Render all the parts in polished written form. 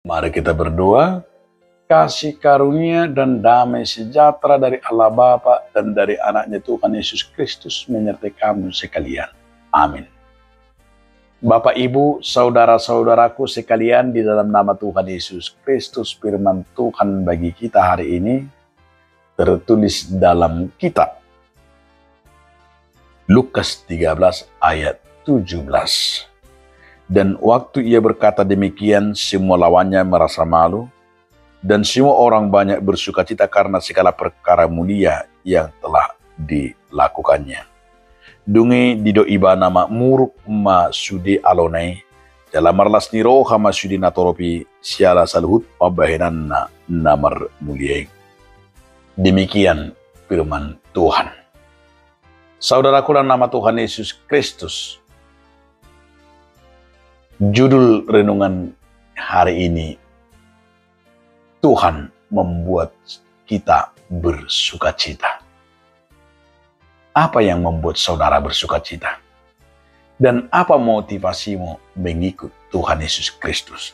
Mari kita berdoa. Kasih karunia dan damai sejahtera dari Allah Bapa dan dari anaknya Tuhan Yesus Kristus menyertai kamu sekalian. Amin. Bapak, Ibu, saudara-saudaraku sekalian, di dalam nama Tuhan Yesus Kristus, firman Tuhan bagi kita hari ini tertulis dalam kitab Lukas 13 ayat 17. Dan waktu ia berkata demikian, semua lawannya merasa malu, dan semua orang banyak bersukacita karena segala perkara mulia yang telah dilakukannya. Dungi dido iba nama muruk ma sudi alonai, dalam marlas niro hama sudi natoropi siala saluhut pabahenan na namar mulia. Demikian firman Tuhan. Saudaraku dalam nama Tuhan Yesus Kristus, judul renungan hari ini, Tuhan membuat kita bersukacita. Apa yang membuat saudara bersukacita? Dan apa motivasimu mengikut Tuhan Yesus Kristus?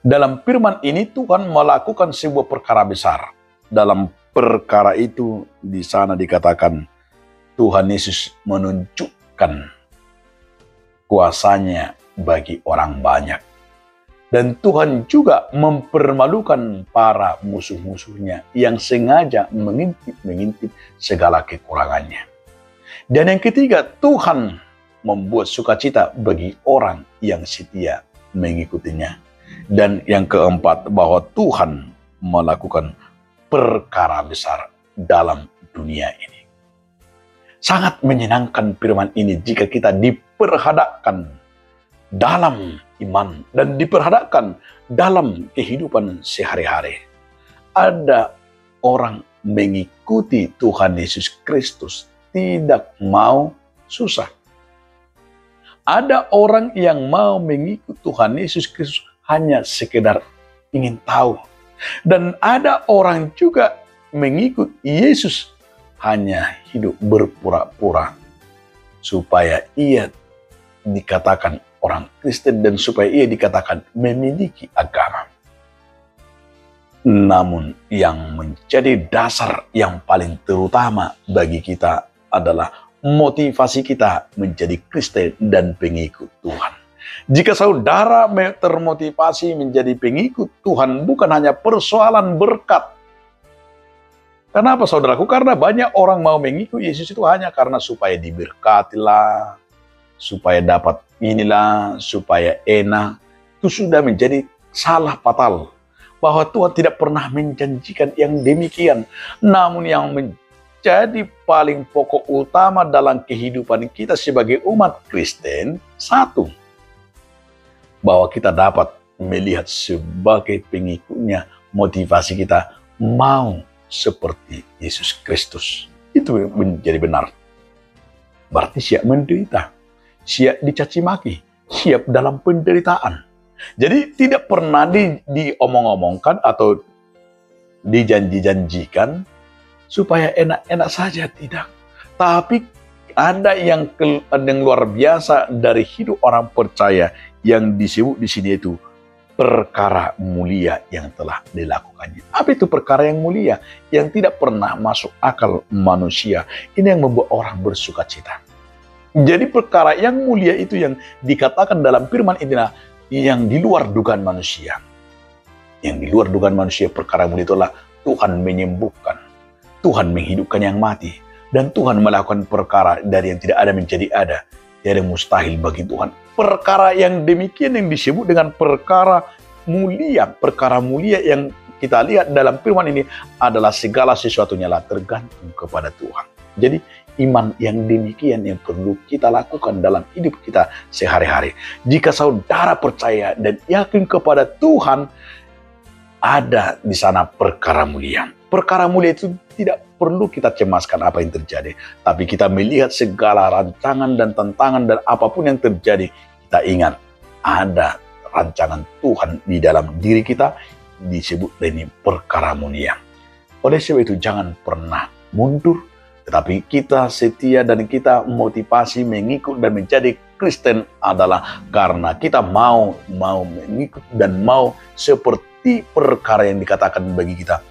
Dalam firman ini Tuhan melakukan sebuah perkara besar. Dalam perkara itu di sana dikatakan Tuhan Yesus menunjukkan kuasanya bagi orang banyak. Dan Tuhan juga mempermalukan para musuh-musuhnya yang sengaja mengintip segala kekurangannya. Dan yang ketiga, Tuhan membuat sukacita bagi orang yang setia mengikutinya. Dan yang keempat, bahwa Tuhan melakukan perkara besar dalam dunia ini. Sangat menyenangkan firman ini jika kita diperhadapkan dalam iman dan diperhadapkan dalam kehidupan sehari-hari. Ada orang mengikuti Tuhan Yesus Kristus tidak mau susah. Ada orang yang mau mengikuti Tuhan Yesus Kristus hanya sekedar ingin tahu. Dan ada orang juga mengikut Yesus hanya hidup berpura-pura supaya ia dikatakan orang Kristen dan supaya ia dikatakan memiliki agama. Namun yang menjadi dasar yang paling terutama bagi kita adalah motivasi kita menjadi Kristen dan pengikut Tuhan. Jika saudara termotivasi menjadi pengikut Tuhan, bukan hanya persoalan berkat. Kenapa saudaraku? Karena banyak orang mau mengikut Yesus itu hanya karena supaya diberkatilah, supaya dapat inilah, supaya enak. Itu sudah menjadi salah fatal. Bahwa Tuhan tidak pernah menjanjikan yang demikian. Namun yang menjadi paling pokok utama dalam kehidupan kita sebagai umat Kristen, satu, bahwa kita dapat melihat sebagai pengikutnya, motivasi kita mau seperti Yesus Kristus. Itu menjadi benar. Berarti siap menderita, siap dicaci maki, siap dalam penderitaan. Jadi tidak pernah diomong-omongkan atau dijanji-janjikan supaya enak-enak saja, tidak. Tapi ada yang luar biasa dari hidup orang percaya yang disebut di sini itu perkara mulia yang telah dilakukannya. Apa itu perkara yang mulia? Yang tidak pernah masuk akal manusia. Ini yang membuat orang bersukacita. Jadi perkara yang mulia itu yang dikatakan dalam firman inilah yang di luar dugaan manusia. Yang di luar dugaan manusia, perkara mulia itulah Tuhan menyembuhkan, Tuhan menghidupkan yang mati, dan Tuhan melakukan perkara dari yang tidak ada menjadi ada. Tiada mustahil bagi Tuhan. Perkara yang demikian yang disebut dengan perkara mulia. Perkara mulia yang kita lihat dalam firman ini adalah segala sesuatunya lah tergantung kepada Tuhan. Jadi iman yang demikian yang perlu kita lakukan dalam hidup kita sehari-hari. Jika saudara percaya dan yakin kepada Tuhan, ada di sana perkara mulia. Perkara mulia itu tidak perlu kita cemaskan apa yang terjadi. Tapi kita melihat segala rancangan dan tantangan dan apapun yang terjadi, kita ingat ada rancangan Tuhan di dalam diri kita, disebut ini perkara mulia. Oleh sebab itu jangan pernah mundur, tetapi kita setia dan kita motivasi mengikut dan menjadi Kristen adalah karena kita mau mengikut dan mau seperti perkara yang dikatakan bagi kita.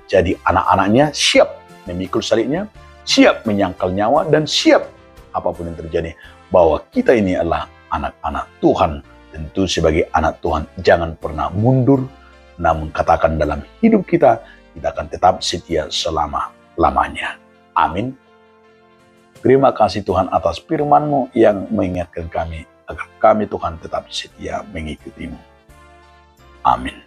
Jadi anak-anaknya siap memikul salibnya, siap menyangkal nyawa, dan siap apapun yang terjadi. Bahwa kita ini adalah anak-anak Tuhan. Tentu sebagai anak Tuhan jangan pernah mundur, namun katakan dalam hidup kita akan tetap setia selama-lamanya. Amin. Terima kasih Tuhan atas firman-Mu yang mengingatkan kami agar kami Tuhan tetap setia mengikutimu. Amin.